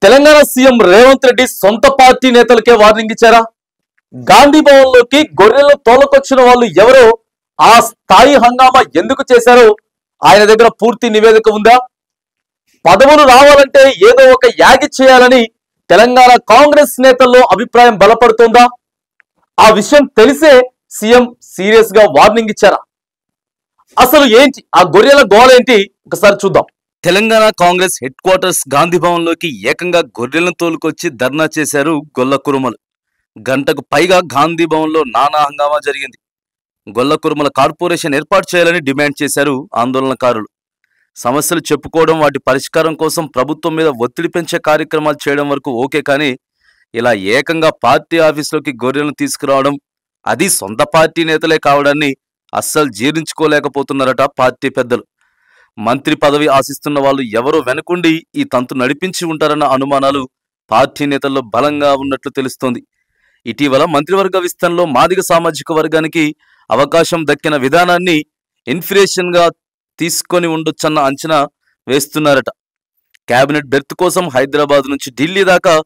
Telangana CM Revanth Reddy సొంత party నేతలకే warning ఇచ్చారా? గాంధీ భవన్ లోకి గొర్రెలను తోలుకొచ్చిన వాళ్ళు ఎవరో, ఆ స్థాయి హంగామా ఎందుకు చేశారో ఆయన దగ్గర పూర్తి నివేదిక ఉందా? పదవులు రావాలంటే ఏదో ఒక యాగి చేయాలని తెలంగాణ కాంగ్రెస్ నేతల్లో అభిప్రాయం బలపడుతోందా? ఆ విషయం తెలిసే సీఎం సీరియస్ గా వార్నింగ్ ఇచ్చారా? అసలు ఏంటి ఆ గొర్రెల గోలేంటి ఒకసారి చూద్దాం. తెలంగాణ కాంగ్రెస్ హెడ్ క్వార్టర్స్ గాంధీ భవన్ లోకి ఏకంగా గొర్రెలను తోలుకొచ్చి ధర్నా చేశారు గొల్ల కురుమలు. గంటకు పైగా గాంధీ భవన్ లో నానా హంగామా జరిగింది. గొల్ల కురుమల కార్పొరేషన్ ఏర్పాటు చేయాలని డిమాండ్ చేశారు ఆందోళనకారులు. సమస్యలు చెప్పుకోవడం, వాటి పరిష్కారం కోసం ప్రభుత్వం మీద ఒత్తిడి పెంచే కార్యక్రమాలు చేయడం వరకు ఓకే, కానీ ఇలా ఏకంగా పార్టీ ఆఫీసులోకి గొర్రెలను తీసుకురావడం, అది సొంత పార్టీ నేతలే కావడాన్ని అస్సలు జీర్ణించుకోలేకపోతున్నారట పార్టీ పెద్దలు. మంత్రి పదవి ఆశిస్తున్న వాళ్ళు ఎవరో వెనుకుండి ఈ తంతు నడిపించి ఉంటారన్న అనుమానాలు పార్టీ నేతల్లో బలంగా ఉన్నట్లు తెలుస్తోంది. ఇటీవల మంత్రివర్గ విస్తరణలో మాదిగ సామాజిక వర్గానికి అవకాశం దక్కిన విధానాన్ని ఇన్ఫ్లేషన్ గా తీసుకొని ఉండొచ్చన్న అంచనా వేస్తున్నారట. కేబినెట్ బెర్త్ కోసం హైదరాబాద్ నుంచి ఢిల్లీ దాకా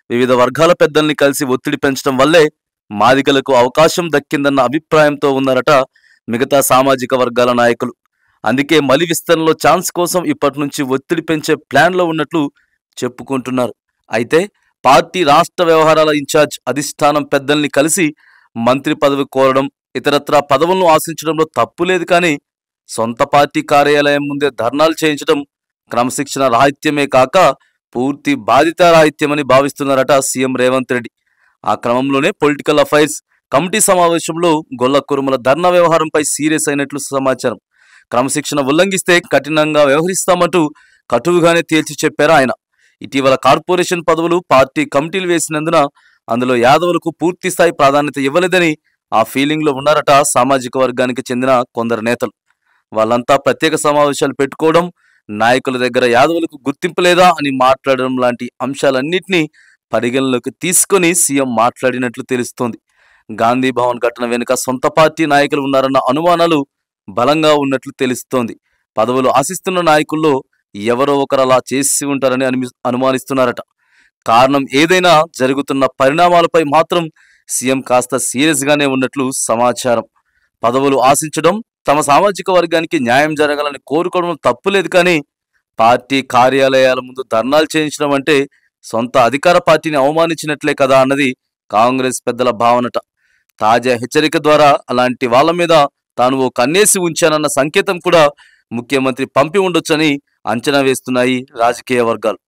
వివిధ వర్గాల పెద్దల్ని కలిసి ఒత్తిడి పెంచడం వల్లే మాదిగలకు అవకాశం దక్కిందన్న అభిప్రాయంతో ఉన్నారట మిగతా సామాజిక వర్గాల నాయకులు. అందుకే మలి విస్తరణలో ఛాన్స్ కోసం ఇప్పటి నుంచి ఒత్తిడి పెంచే ప్లాన్లో ఉన్నట్లు చెప్పుకుంటున్నారు. అయితే పార్టీ రాష్ట్ర వ్యవహారాల ఇన్ఛార్జ్ అధిష్టానం పెద్దల్ని కలిసి మంత్రి పదవి కోరడం, ఇతరత్రా పదవులను ఆశించడంలో తప్పు లేదు, కానీ సొంత పార్టీ కార్యాలయం ముందే ధర్నాలు చేయించడం క్రమశిక్షణ రాహిత్యమే కాక పూర్తి బాధితారాహిత్యమని భావిస్తున్నారట సీఎం రేవంత్ రెడ్డి. ఆ క్రమంలోనే పొలిటికల్ అఫైర్స్ కమిటీ సమావేశంలో గొల్ల కురుమల ధర్నా వ్యవహారంపై సీరియస్ అయినట్లు సమాచారం. క్రమశిక్షణ ఉల్లంఘిస్తే కఠినంగా వ్యవహరిస్తామంటూ కటువుగానే తేల్చి చెప్పారు ఆయన. ఇటీవల కార్పొరేషన్ పదవులు పార్టీ కమిటీలు వేసినందున అందులో యాదవులకు పూర్తి స్థాయి ప్రాధాన్యత ఇవ్వలేదని ఆ ఫీలింగ్ లో ఉన్నారట సామాజిక వర్గానికి చెందిన కొందరు నేతలు. వాళ్ళంతా ప్రత్యేక సమావేశాలు పెట్టుకోవడం, నాయకుల దగ్గర యాదవులకు గుర్తింపు లేదా అని మాట్లాడడం లాంటి అంశాలన్నింటినీ పరిగణలోకి తీసుకొని సీఎం మాట్లాడినట్లు తెలుస్తోంది. గాంధీ భవన్ ఘటన వెనుక సొంత పార్టీ నాయకులు ఉన్నారన్న అనుమానాలు బలంగా ఉన్నట్లు తెలుస్తోంది. పదవులు ఆశిస్తున్న నాయకుల్లో ఎవరో ఒకరు అలా చేసి ఉంటారని అనుమానిస్తున్నారట. కారణం ఏదైనా జరుగుతున్న పరిణామాలపై మాత్రం సీఎం కాస్త సీరియస్ గానే ఉన్నట్లు సమాచారం. పదవులు ఆశించడం, తమ సామాజిక వర్గానికి న్యాయం జరగాలని కోరుకోవడం తప్పులేదు, కానీ పార్టీ కార్యాలయాల ముందు ధర్నాలు చేయించడం అంటే సొంత అధికార పార్టీని అవమానించినట్లే కదా అన్నది కాంగ్రెస్ పెద్దల భావనట. తాజా హెచ్చరిక ద్వారా అలాంటి వాళ్ళ మీద తాను ఓ కన్నేసి ఉంచానన్న సంకేతం కూడా ముఖ్యమంత్రి పంపి ఉండొచ్చని అంచనా వేస్తున్నాయి రాజకీయ వర్గాలు.